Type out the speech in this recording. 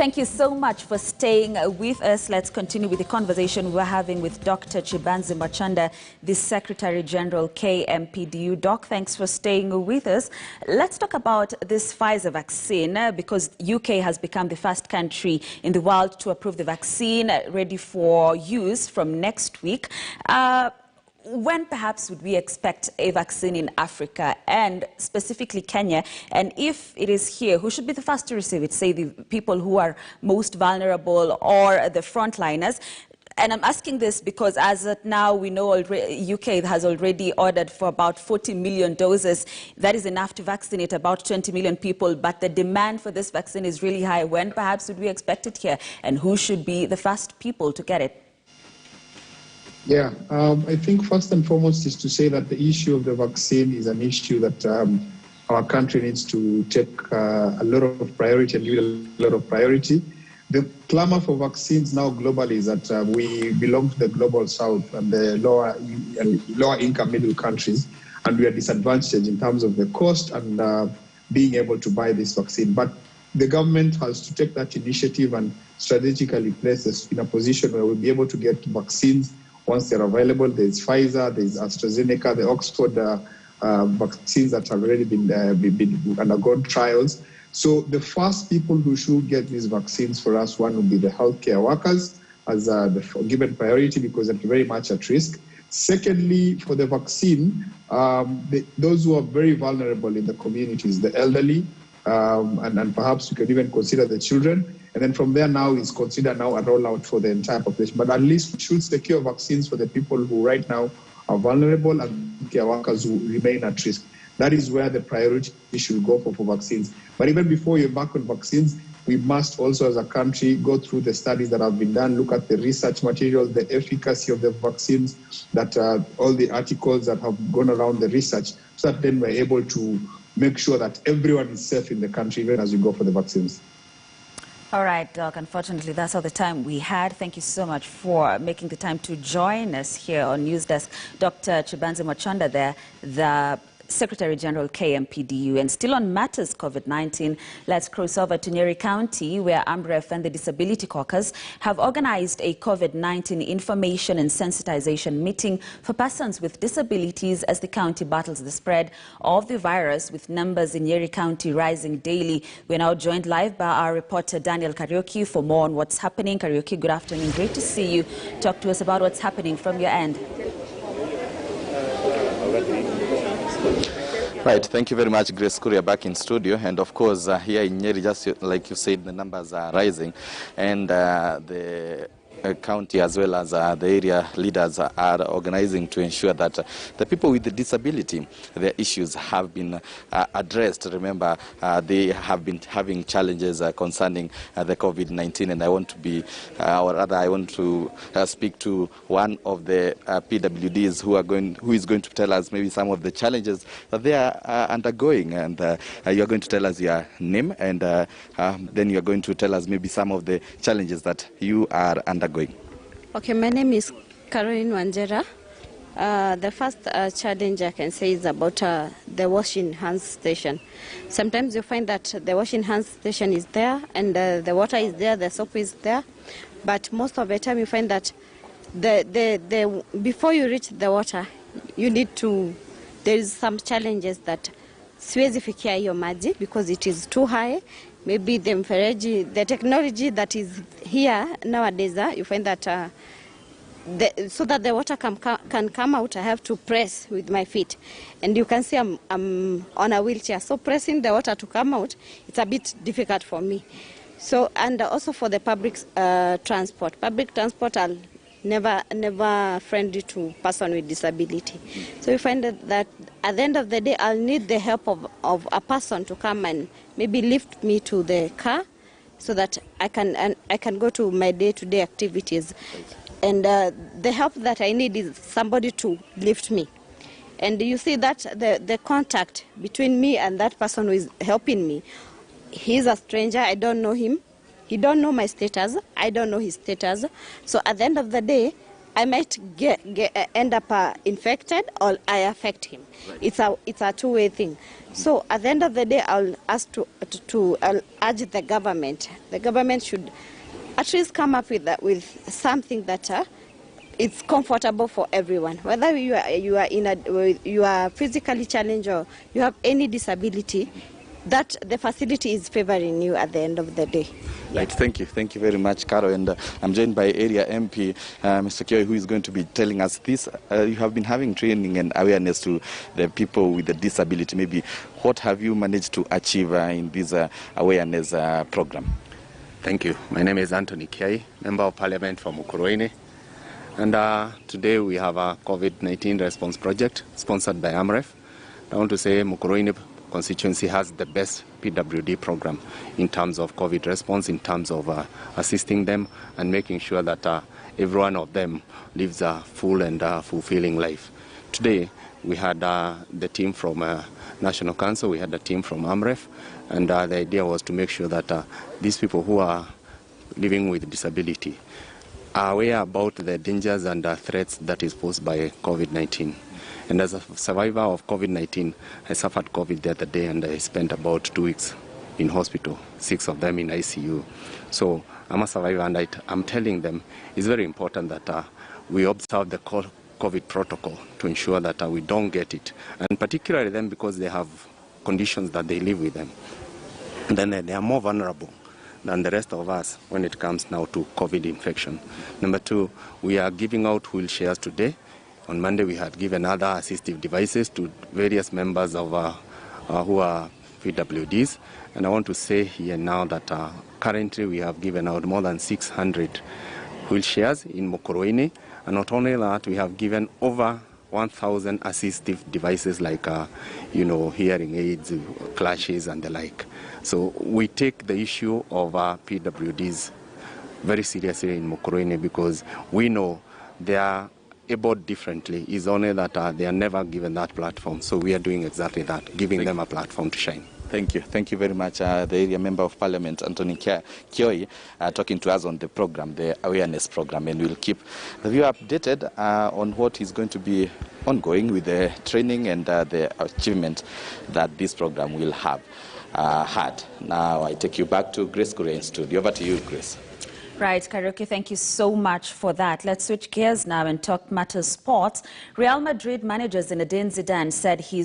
Thank you so much for staying with us. Let's continue with the conversation we're having with Dr. Chibanzi Machanda, the Secretary General, KMPDU. Doc, thanks for staying with us. Let's talk about this Pfizer vaccine because UK has become the first country in the world to approve the vaccine ready for use from next week. When perhaps would we expect a vaccine in Africa and specifically Kenya? And if it is here, who should be the first to receive it? Say the people who are most vulnerable or the frontliners? And I'm asking this because as of now, we know UK has already ordered for about 40 million doses. That is enough to vaccinate about 20 million people. But the demand for this vaccine is really high. When perhaps would we expect it here? And who should be the first people to get it? Yeah, I think first and foremost is to say that the issue of the vaccine is an issue that our country needs to take a lot of priority and give it a lot of priority. The clamor for vaccines now globally is that we belong to the global south and the lower income middle countries, and we are disadvantaged in terms of the cost and being able to buy this vaccine. But the government has to take that initiative and strategically place us in a position where we'll be able to get vaccines once they're available. There's Pfizer, there's AstraZeneca, the Oxford vaccines that have already been undergone trials. So the first people who should get these vaccines for us, one would be the healthcare workers as the given priority because they're very much at risk. Secondly, for the vaccine, those who are very vulnerable in the communities, the elderly, and perhaps we could even consider the children. And then from there now is considered now a rollout for the entire population. But at least we should secure vaccines for the people who right now are vulnerable and care workers who remain at risk. That is where the priority should go for vaccines. But even before you embark on vaccines, we must also as a country go through the studies that have been done, look at the research materials, the efficacy of the vaccines, that all the articles that have gone around the research, so that then we're able to make sure that everyone is safe in the country even as we go for the vaccines. All right, Doc, unfortunately, that's all the time we had. Thank you so much for making the time to join us here on News Desk. Dr. Chibanzi Machanda there, the Secretary General, KMPDU. And still on matters COVID-19, let's cross over to Nyeri County, where AMREF and the Disability Caucus have organized a COVID-19 information and sensitization meeting for persons with disabilities as the county battles the spread of the virus, with numbers in Nyeri County rising daily. We're now joined live by our reporter, Daniel Kariuki, for more on what's happening. Kariuki, good afternoon. Great to see you. Talk to us about what's happening from your end. Right, thank you very much, Grace Kuria, back in studio. And of course, here in Nyeri, just like you said, the numbers are rising. And the county as well as the area leaders are organizing to ensure that the people with the disability, their issues have been addressed. Remember, they have been having challenges concerning the COVID-19, and I want to be, or rather, I want to speak to one of the PWDs who is going to tell us maybe some of the challenges that they are undergoing. And you are going to tell us your name, and then you are going to tell us maybe some of the challenges that you are undergoing. Okay, my name is Caroline Wanjera. The first challenge I can say is about the washing hands station. Sometimes you find that the washing hands station is there and the water is there, the soap is there, but most of the time you find that before you reach the water, you need to, there is some challenges that siwezi fikia hiyo maji because it is too high. Maybe the technology that is here nowadays, you find that so that the water can come out, I have to press with my feet. And you can see I'm on a wheelchair, so pressing the water to come out, it's a bit difficult for me. So, and also for the public transport. Public transport are never friendly to person with disability. So you find that at the end of the day, I'll need the help of a person to come and maybe lift me to the car so that I can go to my day-to-day activities. And the help that I need is somebody to lift me. And you see that the contact between me and that person who is helping me, he's a stranger, I don't know him. He don't know my status, I don't know his status. So at the end of the day, I might end up infected, or I affect him. Right. It's a two-way thing. So at the end of the day, I'll ask I'll urge the government. The government should at least come up with something that it's comfortable for everyone. Whether you are physically challenged or you have any disability, that the facility is favoring you at the end of the day. Right, thank you very much, Caro. And I'm joined by Area MP, Mr. Kioi, who is going to be telling us this. You have been having training and awareness to the people with the disability. Maybe what have you managed to achieve in this awareness program? Thank you. My name is Anthony Kiai, Member of Parliament from Mukurweini. And today we have a COVID-19 response project sponsored by AMREF. I want to say Mukurweini constituency has the best PWD program in terms of COVID response, in terms of assisting them and making sure that every one of them lives a full and fulfilling life. Today, we had the team from National Council, we had the team from AMREF, and the idea was to make sure that these people who are living with disability are aware about the dangers and threats that is posed by COVID-19. And as a survivor of COVID-19, I suffered COVID the other day and I spent about 2 weeks in hospital, 6 of them in ICU. So I'm a survivor and I'm telling them it's very important that we observe the COVID protocol to ensure that we don't get it. And particularly them because they have conditions that they live with them. And then they are more vulnerable than the rest of us when it comes now to COVID infection. Number 2, we are giving out wheelchairs today. On Monday, we had given other assistive devices to various members of who are PWDs. And I want to say here now that currently we have given out more than 600 wheelchairs in Mukurweini. And not only that, we have given over 1,000 assistive devices like, hearing aids, clashes, and the like. So we take the issue of PWDs very seriously in Mukurweini because we know they are able differently. It's only that they are never given that platform. So we are doing exactly that, giving them a platform to shine. Thank you. Thank you very much, the Area Member of Parliament, Anthony Kioi, talking to us on the program, the awareness program, and we'll keep the viewer updated on what is going to be ongoing with the training and the achievement that this program will have had. Now I take you back to Grace Korea in studio. Over to you, Grace. Right, Karaoke, thank you so much for that. Let's switch gears now and talk matters sports. Real Madrid manager Zinedine Zidane said he's